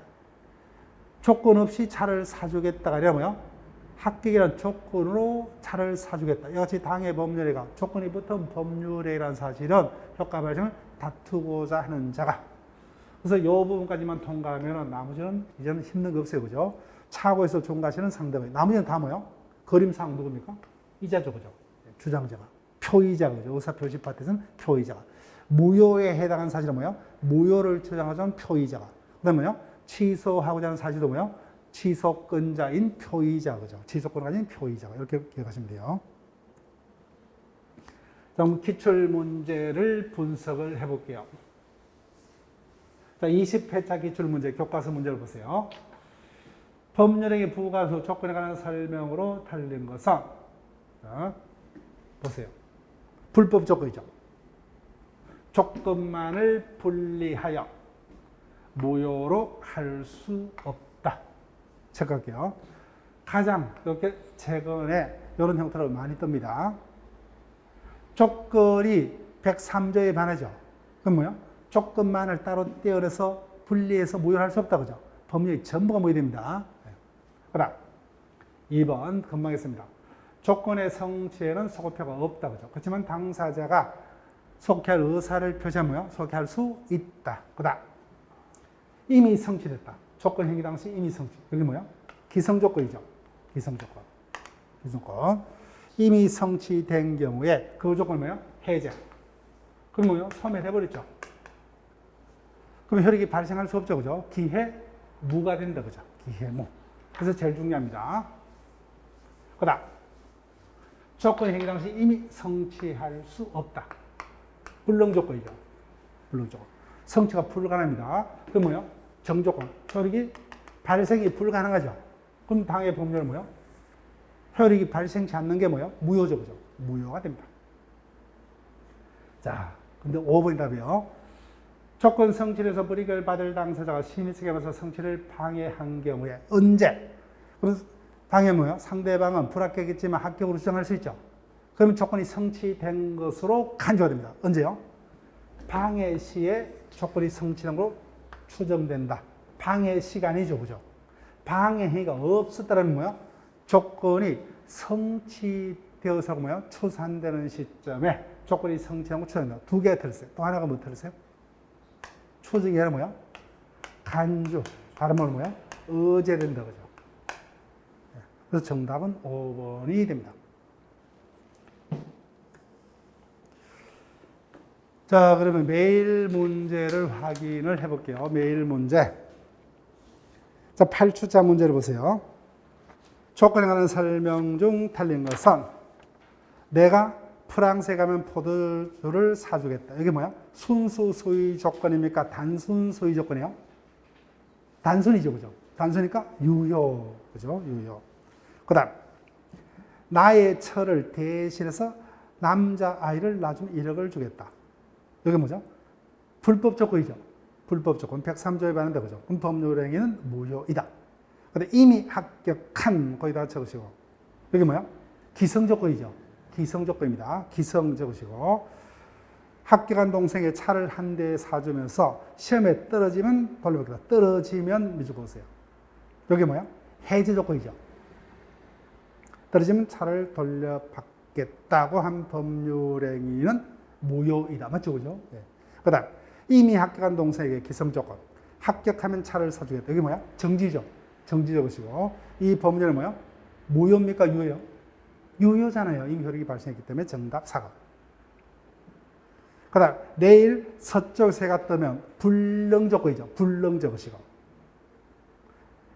조건 없이 차를 사주겠다가 아니라 뭐야? 합격이라는 조건으로 차를 사주겠다. 이같이 당의 법률행위가 조건이 붙은 법률행위라는 사실은 효과 발생을 다투고자 하는 자가. 그래서 이 부분까지만 통과하면 나머지는 이제는 힘든 거 없어요, 그죠? 차고에서 종가시는 상대방이. 나머지는 다 뭐요? 그림상 누굽니까? 이자죠, 그죠? 주장자가. 표의자가, 그죠? 의사표시 파트에서는 표의자가. 무효에 해당하는 사실은 뭐예요? 무효를 주장하자면 표의자가. 그 다음에 뭐예요? 취소하고자 하는 사실도 뭐예요? 취소권자인 표의자, 그죠? 취소권을 가진 표의자가. 이렇게 기억하시면 돼요. 자, 그럼 기출문제를 분석을 해볼게요. 자, 20회차 기출문제, 교과서 문제를 보세요. 법률행위 부가수 조건에 관한 설명으로 달린 것은, 자, 보세요. 불법 조건이죠. 조건만을 분리하여 무효로 할 수 없다. 체크할게요. 가장 이렇게 최근에 이런 형태로 많이 뜹니다. 조건이 103조에 반하죠. 그럼 뭐요? 조건만을 따로 떼어내서 분리해서 무효할 수 없다, 그죠? 법률이 전부가 무효됩니다. 그 다음 2번 금방 했습니다. 조건의 성취에는 소급표가 없다, 그죠? 그렇지만 당사자가 속해할 의사를 표시하면 속해할 수 있다. 그 다음 이미 성취됐다. 조건 행위 당시 이미 성취. 여기 뭐야? 기성조건이죠. 기성조건. 기성조건. 이미 성취된 경우에 그 조건은 뭐야? 해제. 그럼 뭐요? 소멸해버렸죠. 그럼 혈액이 발생할 수 없죠, 그죠? 기해무가 된다, 그죠? 기해무. 그래서 제일 중요합니다. 그 다음 조건 행위 당시 이미 성취할 수 없다. 불능조건이죠. 불능조건. 성취가 불가능합니다. 그럼 뭐요? 정조건. 혈액이 발생이 불가능하죠. 그럼 당의 법률은 뭐요? 혈액이 발생치 않는 게 뭐요? 무효죠, 그죠? 무효가 됩니다. 자, 근데 5번이 답이요. 조건 성취에서 불이익을 받을 당사자가 심의 측에 와서 성취를 방해한 경우에 언제? 그럼 방해 뭐예요? 상대방은 불합격했지만 합격으로 주장할 수 있죠. 그러면 조건이 성취된 것으로 간주가 됩니다. 언제요? 방해 시에 조건이 성취된 것으로 추정된다. 방해 시간이죠, 그죠? 방해 행위가 없었다는 뭐예요? 조건이 성취되어서 뭐예요? 추산되는 시점에 조건이 성취된 거 추정된다. 두 개 틀렸어요. 또 하나가 뭐 틀렸어요? 추정이 아니라 뭐야? 간주. 다른 말은 뭐야? 의제된다, 그죠? 그래서 정답은 5번이 됩니다. 자, 그러면 매일 문제를 확인을 해볼게요. 매일 문제. 자, 8주자 문제를 보세요. 조건에 관한 설명 중 틀린 것은 내가 프랑스에 가면 포도주를 사주겠다. 이게 뭐야? 순수 소유 조건입니까? 단순 소유 조건이에요? 단순이죠, 그죠? 단순이니까 유효, 그죠? 유효. 그 다음, 나의 처를 대신해서 남자아이를 낳아주면 1억을 주겠다. 이게 뭐죠? 불법 조건이죠. 불법 조건. 103조에 반한다, 그죠? 그럼 법률행위는 무효이다. 근데 이미 합격한, 거기다 적으시고. 여기 뭐야? 기성 조건이죠. 기성 조건입니다. 기성 적으시고. 합격한 동생의 차를 한 대 사주면서 시험에 떨어지면 돌려받겠다. 떨어지면 미주고 오세요. 여기 뭐야? 해제 조건이죠. 떨어지면 차를 돌려받겠다고 한 법률행위는 무효이다. 맞죠? 그죠? 네. 그 다음, 이미 합격한 동생에게 기성 조건. 합격하면 차를 사주겠다. 이게 뭐야? 정지죠. 정지적 것이고. 이 법률은 뭐야? 무효입니까? 유효요? 유효잖아요. 이미 효력이 발생했기 때문에 정답 4번. 그 다음, 내일 서쪽 해가 뜨면 불능조건이죠. 불능조건이고.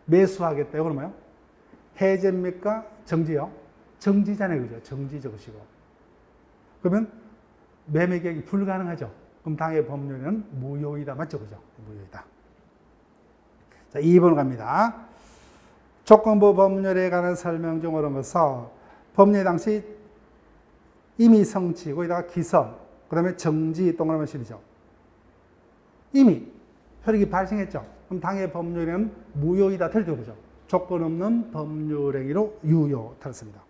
매수하겠다. 이거는 뭐야? 해제입니까? 정지요? 정지잖아요. 그죠? 정지적이고. 그러면 매매 계약이 불가능하죠. 그럼 당의 법률은 무효이다. 맞죠? 그죠? 무효이다. 자, 2번 갑니다. 조건부 법률에 관한 설명 중 옳은 것은 법률 당시 이미 성취, 거기다가 기성, 그 다음에 정지, 동그라미 실이죠. 이미 효력이 발생했죠. 그럼 당의 법률은 무효이다. 틀리죠. 그죠? 조건 없는 법률행위로 유효. 틀렸습니다.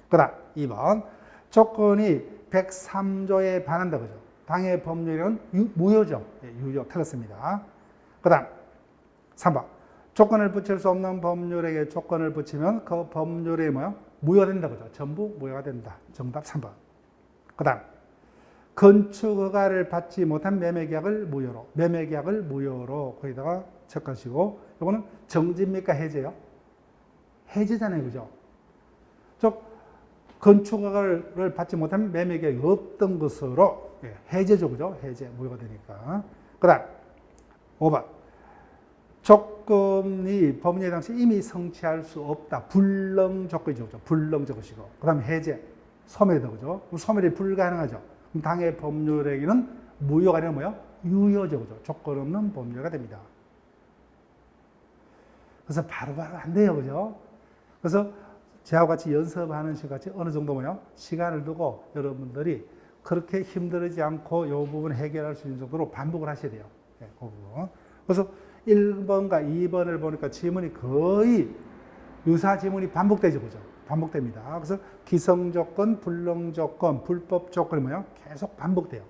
그 다음 2번. 조건이 103조에 반한다. 그죠? 당의 법률은 무효죠. 예, 유효. 틀렸습니다. 그 다음 3번. 조건을 붙일 수 없는 법률에게 조건을 붙이면 그 법률이 뭐야? 무효된다. 그죠? 전부 무효가 된다. 정답 3번. 그 다음. 건축 허가를 받지 못한 매매계약을 무효로. 매매계약을 무효로 거기다가 척하시고, 이거는 정지입니까? 해제요? 해제잖아요. 그죠? 즉, 건축 허가를 받지 못한 매매계약이 없던 것으로 해제죠. 그죠? 해제. 무효가 되니까. 그 다음. 5번. 조건이 법률 당시 이미 성취할 수 없다. 불능 조건이죠. 불능 조건이고. 그 다음 해제. 소멸이다. 그죠? 소멸이 불가능하죠. 그럼 당의 법률행위는 무효가 아니라 뭐야? 유효죠. 그죠? 조건 없는 법률가 됩니다. 그래서 바로바로 안 돼요. 그죠? 그래서 저하고 같이 연습하는 시 같이 어느 정도 뭐야? 시간을 두고 여러분들이 그렇게 힘들지 않고 이 부분 해결할 수 있는 정도로 반복을 하셔야 돼요. 네, 그 부분. 그래서 1번과 2번을 보니까 지문이 거의 유사 지문이 반복되죠. 그죠? 반복됩니다. 그래서 기성조건, 불능조건, 불법조건이 뭐예요? 계속 반복돼요.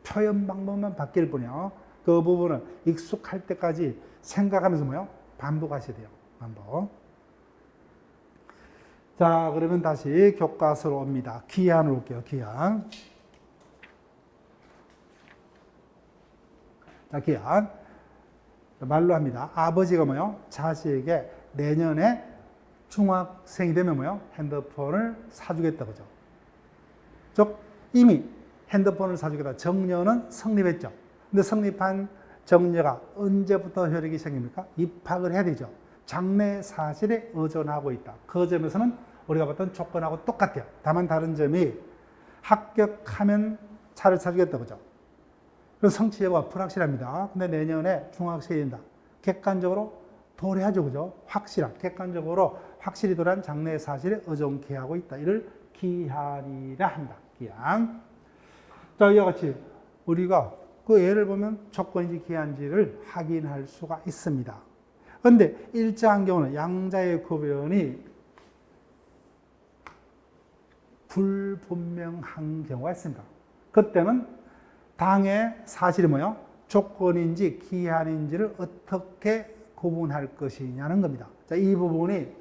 표현 방법만 바뀔 뿐이요. 그 부분은 익숙할 때까지 생각하면서 뭐예요? 반복하셔야 돼요. 반복. 자, 그러면 다시 교과서로 옵니다. 기한으로 올게요. 기한. 자, 기한. 말로 합니다. 아버지가 뭐예요? 자식에게 내년에 중학생이 되면 뭐예요? 핸드폰을 사주겠다. 그죠? 즉, 이미 핸드폰을 사주겠다. 정년은 성립했죠. 근데 성립한 정려가 언제부터 효력이 생깁니까? 입학을 해야 되죠. 장래 사실에 의존하고 있다. 그 점에서는 우리가 봤던 조건하고 똑같아요. 다만 다른 점이 합격하면 차를 사주겠다. 그죠? 그래서 성취 여부가 불확실합니다. 근데 내년에 중학생이 된다. 객관적으로 도래하죠. 그죠? 객관적으로 확실히 도래한 장래 사실에 의존케 하고 있다. 이를 기한이라 한다. 기한. 자, 이와 같이 우리가 그 예를 보면 조건인지 기한지를 확인할 수가 있습니다. 그런데 일정한 경우는 양자의 구별이 불분명한 경우가 있습니다. 그때는 당의 사실이 뭐예요? 조건인지 기한인지를 어떻게 구분할 것이냐는 겁니다. 자, 이 부분이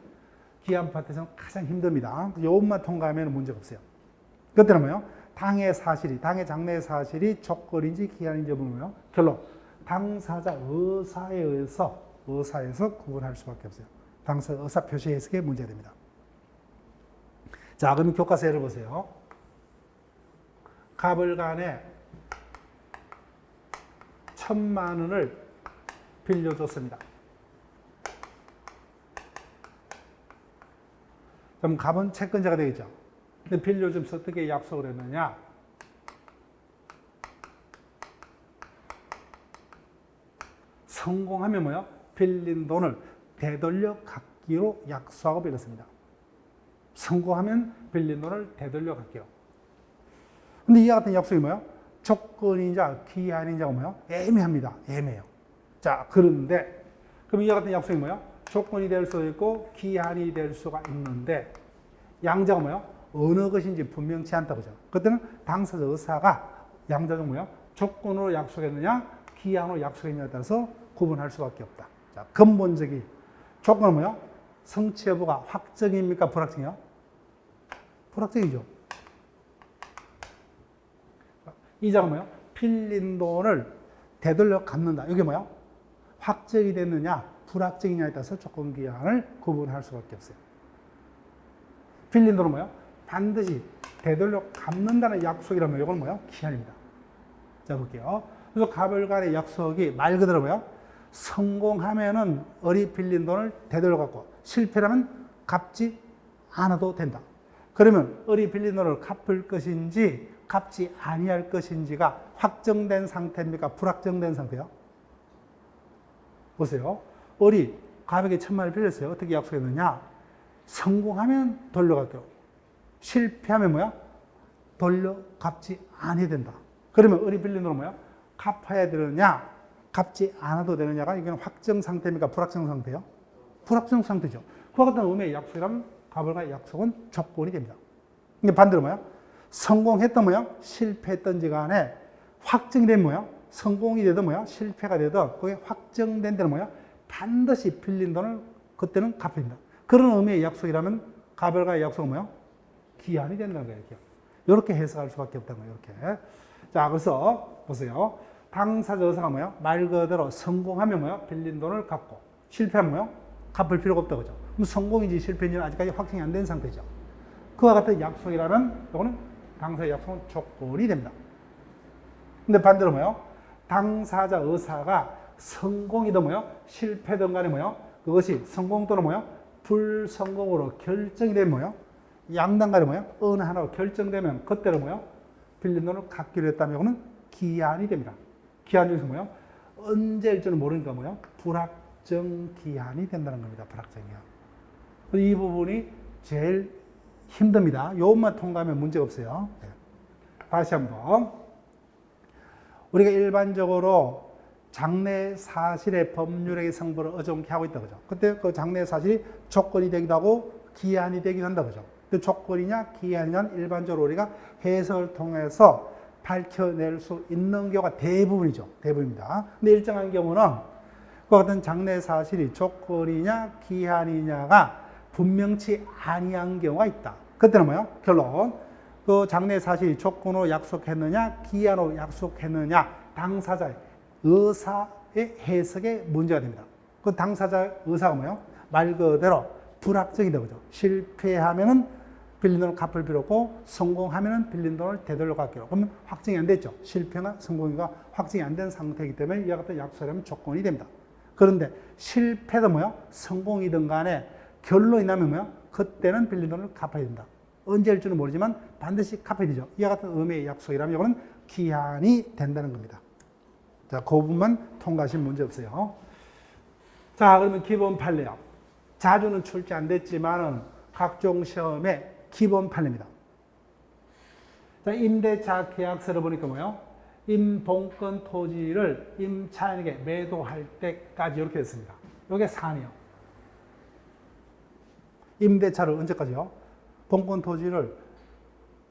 기한 파트에서는 가장 힘듭니다. 요것만 통과하면 문제가 없어요. 그때는 뭐예요? 당의 장래 사실이 조건인지 기한인지 보면요. 결론. 당사자 의사에 의해서 구분할 수밖에 없어요. 당사자 의사 표시 해석에 문제가 됩니다. 자, 그러면 교과서 예를 보세요. 가불간에 1,000만 원을 빌려줬습니다. 그럼 갑은 채권자가 되겠죠. 근데 빌려주면서 어떻게 약속을 했느냐? 성공하면 뭐요? 빌린 돈을 되돌려 갚기로 약속하고 빌렸습니다. 성공하면 빌린 돈을 되돌려 갚기로. 근데 이와 같은 약속이 뭐예요? 조건인자, 기한인자가 뭐예요? 애매합니다. 애매해요. 자, 그런데 그럼 이와 같은 약속이 뭐예요? 조건이 될 수도 있고 기한이 될 수가 있는데 양자가 뭐예요? 어느 것인지 분명치 않다. 그죠? 그때는 당사자 의사가 양자 중 뭐예요? 조건으로 약속했느냐, 기한으로 약속했느냐에 따라서 구분할 수밖에 없다. 자, 근본적인 조건은 뭐예요? 성취 여부가 확정입니까? 불확정이요? 불확정이죠. 이자가 뭐예요? 빌린 돈을 되돌려 갚는다. 이게 뭐야? 확정이 됐느냐, 불확정이냐에 따라서 조건기한을 구분할 수밖에 없어요. 빌린 돈은 뭐예요? 반드시 되돌려 갚는다는 약속이라면 이건 뭐예요? 기한입니다. 자, 볼게요. 그래서 갑을 간의 약속이 말 그대로 뭐예요? 성공하면은 어리 빌린 돈을 되돌려 갚고 실패라면 갚지 않아도 된다. 그러면 어리 빌린 돈을 갚을 것인지 갚지 아니할 것인지가 확정된 상태입니까? 불확정된 상태요? 보세요. 어리 갑에게 1,000만원을 빌렸어요. 어떻게 약속했느냐? 성공하면 돌려갈게요. 실패하면 뭐야? 돌려 갚지 않아야 된다. 그러면 어리 빌린 돈은 뭐야? 갚아야 되느냐? 갚지 않아도 되느냐가 이건 확정 상태입니까? 불확정 상태요? 불확정 상태죠. 그와 같은 의미의 약속이라면 갑을과의 약속은 조건이 됩니다. 근데 반대로 뭐야? 성공했던 뭐야? 실패했던지 간에 확정이 된 뭐야? 성공이 되든 뭐야? 실패가 되든 그게 확정된 데는 뭐야? 반드시 빌린 돈을 그때는 갚아야 된다. 그런 의미의 약속이라면 갑을과의 약속은 뭐야? 기한이 된다는 거예요. 이렇게 해석할 수밖에 없다는 거예요. 이렇게. 자, 그래서 보세요. 당사자 의사가 뭐야? 말 그대로 성공하면 뭐야? 빌린 돈을 갚고 실패하면 뭐야? 갚을 필요가 없다. 그죠? 그럼 성공인지 실패인지는 아직까지 확정이 안 된 상태죠. 그와 같은 약속이라면 이거는 당사자 약속은 조건이 됩니다. 근데 반대로 뭐야? 당사자 의사가 성공이든 뭐야? 실패든 간에 뭐야? 그것이 성공 또는 뭐야? 불성공으로 결정이 되면 뭐야? 양당 간에 뭐야? 어느 하나로 결정되면 그때로 뭐야? 빌린 돈을 갚기로 했다면 이거는 기한이 됩니다. 기한 중에서 뭐야? 언제일지는 모르니까 뭐야? 불확정 기한이 된다는 겁니다. 불확정이요. 이 부분이 제일 힘듭니다. 요것만 통과하면 문제가 없어요. 네. 다시 한번. 우리가 일반적으로 장래 사실의 법률의 성분을 어정케 하고 있다. 그죠? 그때 그 장래 사실이 조건이 되기도 하고 기한이 되기도 한다. 그죠? 근데 조건이냐 기한이냐는 일반적으로 우리가 해석을 통해서 밝혀낼 수 있는 경우가 대부분이죠. 대부분입니다. 근데 일정한 경우는 그 같은 장래 사실이 조건이냐 기한이냐가 분명치 아니한 경우가 있다. 그때는 뭐야? 결론. 그 장래 사실이 조건으로 약속했느냐 기한으로 약속했느냐 당사자의 의사의 해석에 문제가 됩니다. 그 당사자 의사가 뭐예요? 말 그대로 불확정이다. 그죠? 실패하면은 빌린 돈을 갚을 필요 없고 성공하면은 빌린 돈을 되돌려 갚기로. 그러면 확정이 안 됐죠. 실패나 성공이가 확정이 안 된 상태이기 때문에 이와 같은 약속이라면 조건이 됩니다. 그런데 실패도 뭐야? 성공이든 간에 결론이 나면 뭐야? 그때는 빌린 돈을 갚아야 된다. 언제일지는 모르지만 반드시 갚아야 되죠. 이와 같은 의미의 약속이라면 이거는 기한이 된다는 겁니다. 자, 그 부분만 통과하시면 문제 없어요. 자, 그러면 기본 판례요. 자주는 출제 안 됐지만은 각종 시험에 기본 판례입니다. 자, 임대차 계약서를 보니까 뭐예요? 임봉권 토지를 임차인에게 매도할 때까지 이렇게 됐습니다. 이게 산이요. 임대차를 언제까지요? 봉권 토지를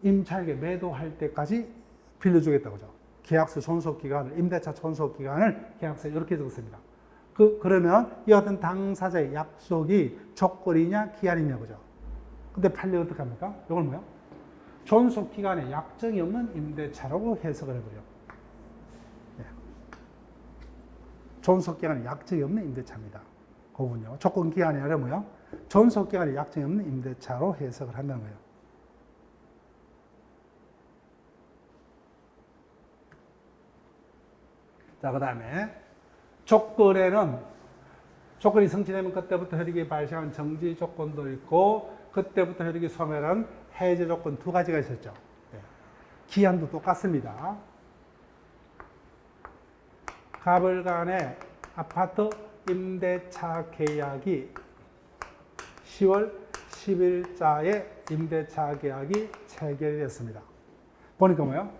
임차인에게 매도할 때까지 빌려주겠다고 하죠. 계약서 존속 기간을, 임대차 존속 기간을 계약서에 이렇게 적었습니다. 그러면 이 같은 당사자의 약속이 조건이냐 기한이냐 보죠. 근데 판례 어떻게 합니까? 이걸 뭐야? 존속 기간에 약정이 없는 임대차라고 해석을 해버려요. 네. 존속 기간에 약정이 없는 임대차입니다. 그분요. 조건 기한이 아니라 뭐야? 존속 기간에 약정이 없는 임대차로 해석을 한다는 거예요. 자, 그 다음에 조건에는 조건이 성취되면 그때부터 효력이 발생한 정지 조건도 있고 그때부터 효력이 소멸한 해제 조건 두 가지가 있었죠. 네. 기한도 똑같습니다. 갑을 간의 아파트 임대차 계약이 10월 10일자에 임대차 계약이 체결이 됐습니다. 보니까 뭐예요?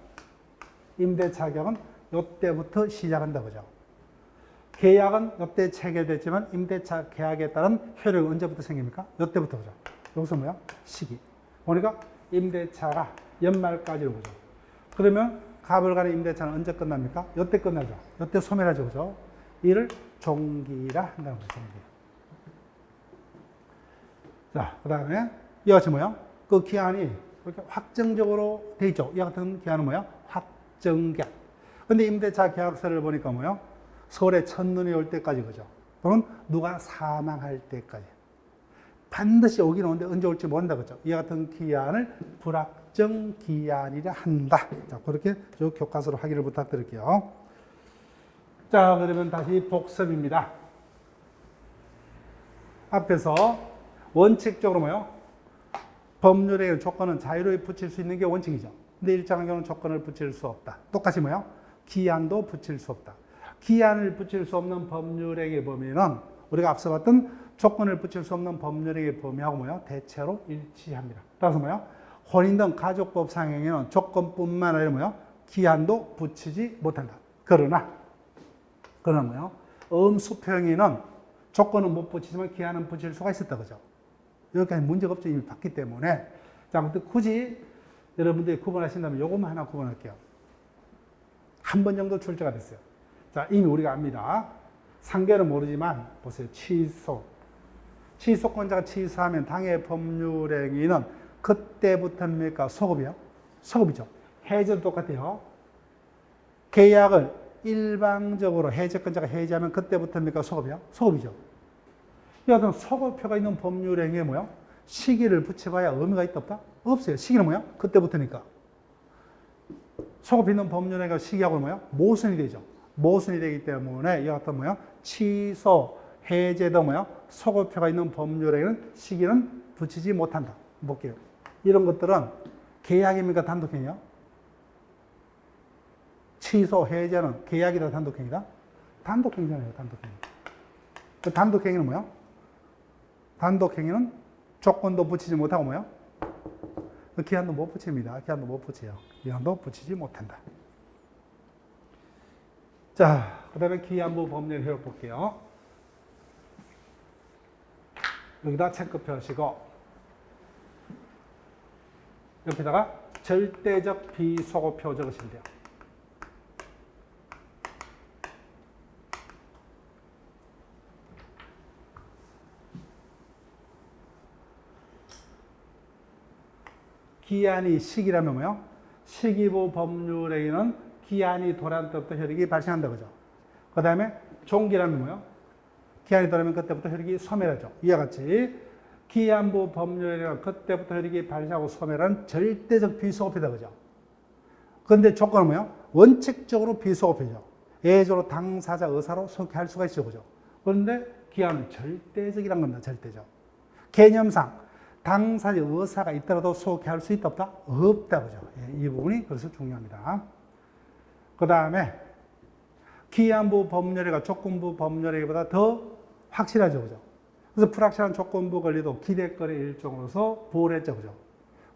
임대차 계약은 이때부터 시작한다 그죠? 계약은 이때 체결됐지만 임대차 계약에 따른 효력이 언제부터 생깁니까? 이때부터 보죠. 여기서 뭐야? 시기. 보니까 임대차가 연말까지로 보죠. 그러면 갑을 간의 임대차는 언제 끝납니까? 이때 끝나죠. 이때 소멸하죠. 그죠? 이를 종기라 한다는 거죠. 종기. 자, 그 다음에 이와 같이 뭐야? 그 기한이 이렇게 확정적으로 돼 있죠. 이와 같은 기한은 뭐야? 확정계약. 근데 임대차 계약서를 보니까 뭐야? 서울에 첫눈이 올 때까지 그죠. 또는 누가 사망할 때까지. 반드시 오긴 오는데 언제 올지 모른다 그죠. 이와 같은 기한을 불확정 기한이라 한다. 자, 그렇게 쭉 교과서로 확인을 부탁드릴게요. 자, 그러면 다시 복습입니다. 앞에서 원칙적으로 뭐요? 법률의 조건은 자유로이 붙일 수 있는 게 원칙이죠. 근데 일정한 경우는 조건을 붙일 수 없다. 똑같이 뭐요? 기한도 붙일 수 없다. 기한을 붙일 수 없는 법률행위 범위는 우리가 앞서 봤던 조건을 붙일 수 없는 법률행위 범위하고 뭐요? 대체로 일치합니다. 따라서 뭐요? 혼인 등 가족법 상행에는 조건뿐만 아니라 뭐요? 기한도 붙이지 못한다. 그러나 뭐요? 음수표행위는 조건은 못 붙이지만 기한은 붙일 수가 있었다. 그죠? 여기까지 문제가 없죠. 이미 봤기 때문에. 자, 근데 굳이 여러분들이 구분하신다면 요것만 하나 구분할게요. 한 번 정도 출제가 됐어요. 자, 이미 우리가 압니다. 상계는 모르지만, 보세요. 취소. 취소권자가 취소하면 당해 법률행위는 그때부터입니까? 소급이요? 소급이죠. 해제도 똑같아요. 계약을 일방적으로 해제권자가 해제하면 그때부터입니까? 소급이요? 소급이죠. 여하튼 소급표가 있는 법률행위에 뭐요? 시기를 붙여봐야 의미가 있다 없다? 없어요. 시기는 뭐요? 그때부터니까. 소급 있는 법률행위가 시기하고 뭐요? 모순이 되죠. 모순이 되기 때문에 이와 같은 뭐요? 취소, 해제도 뭐요? 소급표가 있는 법률행위는 시기는 붙이지 못한다. 볼게요. 이런 것들은 계약입니까? 단독행위요? 취소, 해제는 계약이다, 단독행위다? 단독행위잖아요, 단독행위. 그 단독행위는 뭐야? 단독행위는 조건도 붙이지 못하고 뭐야? 그 기한도 못 붙입니다. 기한도 못 붙여요. 기한도 붙이지 못한다. 자, 그 다음에 기한부 법률 해석 볼게요. 여기다 체크표 하시고, 여기다가 절대적 비소급표 적으시면 돼요. 기한이 시기라면 뭐요? 시기부 법률행위는 기한이 돌아온 때부터 효력이 발생한다. 그죠? 그 다음에 종기라면 뭐요? 기한이 돌아오면 그때부터 효력이 소멸하죠. 이와 같이 기한부 법률행위는 그때부터 효력이 발생하고 소멸하는 절대적 비소급이다. 그죠? 그런데 조건은 뭐요? 원칙적으로 비소급이죠. 예외적으로 당사자 의사로 소개할 수가 있죠. 그죠? 그런데 기한은 절대적이란 겁니다. 절대적. 개념상 당사자 의사가 있더라도 소개할 수 있다 없다? 없다. 그죠? 이 부분이 그래서 중요합니다. 그 다음에 기한부 법률행위가 조건부 법률행위보다 더 확실하죠. 그죠? 그래서 불확실한 조건부 권리도 기대권의 일종으로서 보호를 했죠. 그죠?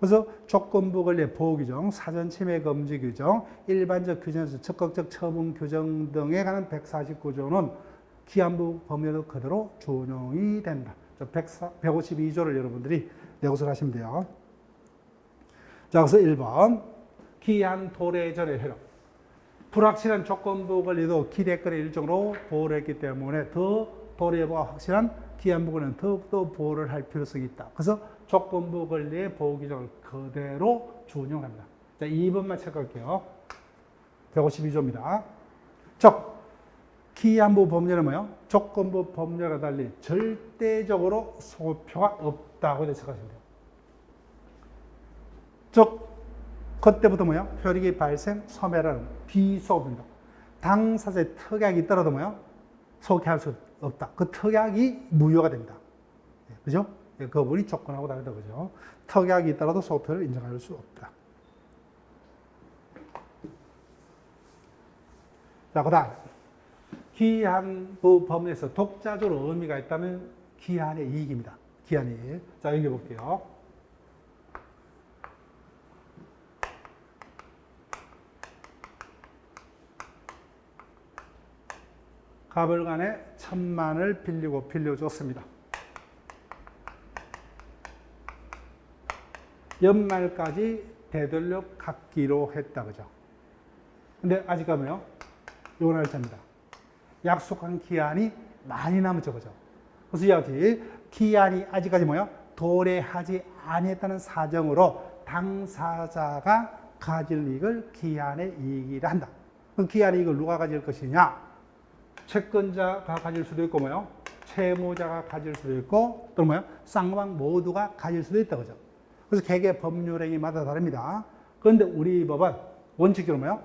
그래서 조건부 권리의 보호 규정, 사전 침해 금지 규정, 일반적 규정에서 적극적 처분 규정 등에 관한 149조는 기한부 법률도 그대로 준용이 된다. 152조를 여러분들이 내고서 하시면 돼요. 자, 그래서 1번 기한 도래 전의 효력. 불확실한 조건부 권리도 기대권의 일종으로 보호를 했기 때문에 더 도래 여부가 확실한 기한부 권리는 더욱더 보호를 할 필요성이 있다. 그래서 조건부 권리의 보호 규정을 그대로 준용합니다. 자, 2번만 체크할게요. 152조입니다. 즉, 기한부 법률은 뭐예요? 조건부 법률과 달리 절대적으로 소급표가 없다고 체크하시면 돼요. 즉, 그때부터 뭐예요? 효력이 발생, 소멸하는 비소급입니다. 당사자의 특약이 있더라도 뭐예요? 소개할 수 없다. 그 특약이 무효가 됩니다. 그죠? 그 부분이 조건하고 다르다. 그죠? 특약이 있더라도 소급표를 인정할 수 없다. 자, 그 다음. 기한부 법률에서 독자적으로 의미가 있다면 기한의 이익입니다. 기한의 이익. 자, 여기 볼게요. 가불간에 1,000만을 빌려줬습니다. 연말까지 되돌려 갚기로 했다. 그죠? 근데 아직 가면요. 요 날짜입니다. 약속한 기한이 많이 남았죠. 그죠? 그래서 이야기 기한이 아직까지 뭐요? 도래하지 아니했다는 사정으로 당사자가 가질 이익을 기한의 이익이라 한다. 그럼 기한의 이익을 누가 가질 것이냐? 채권자가 가질 수도 있고 뭐요? 채무자가 가질 수도 있고 또 뭐요? 쌍방 모두가 가질 수도 있다 그죠? 그래서 개개 법률행위마다 다릅니다. 그런데 우리 법은 원칙적으로 뭐요?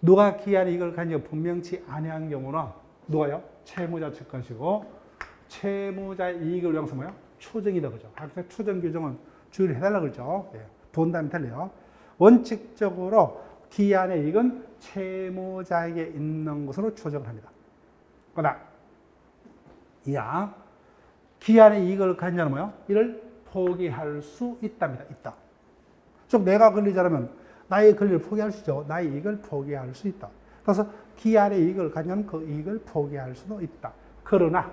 누가 기한에 이걸 가지고 분명치 아니한 경우는 누가요? 채무자 측 것이고 채무자의 이익을 위해서 뭐요? 추정이다 그죠? 그래서 추정 규정은 주의를 해달라 그러죠. 예. 본 다음에 틀려요. 원칙적으로 기한의 이익은 채무자에게 있는 것으로 추정을 합니다. 그러나 이야 기한의 이익을 가진 자는 뭐요? 이를 포기할 수 있답니다. 있다. 즉 내가 권리자라면 나의 권리를 포기할 수 있죠. 나의 이익을 포기할 수 있다. 그래서 기한의 이익을 가지면 그 이익을 포기할 수도 있다. 그러나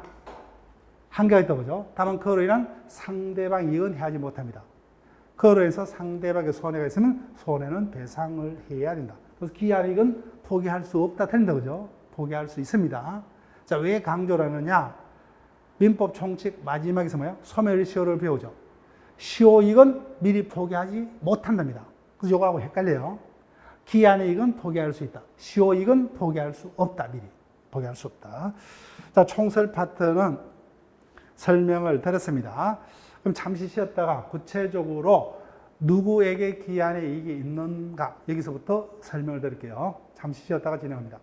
한계가 있다고 그죠? 다만 그로 인한 상대방 이익은 해하지 못합니다. 그로 인해서 상대방의 손해가 있으면 손해는 배상을 해야 된다. 그래서 기한의 이익은 포기할 수 없다. 틀린다 그죠? 포기할 수 있습니다. 자, 왜 강조를 하느냐? 민법 총칙 마지막에서 뭐예요? 소멸시효를 배우죠. 시효이익은 미리 포기하지 못한답니다. 그래서 이거하고 헷갈려요. 기한의 이익은 포기할 수 있다. 시효이익은 포기할 수 없다. 미리 포기할 수 없다. 자, 총설 파트는 설명을 드렸습니다. 그럼 잠시 쉬었다가 구체적으로 누구에게 기한의 이익이 있는가 여기서부터 설명을 드릴게요. 잠시 쉬었다가 진행합니다.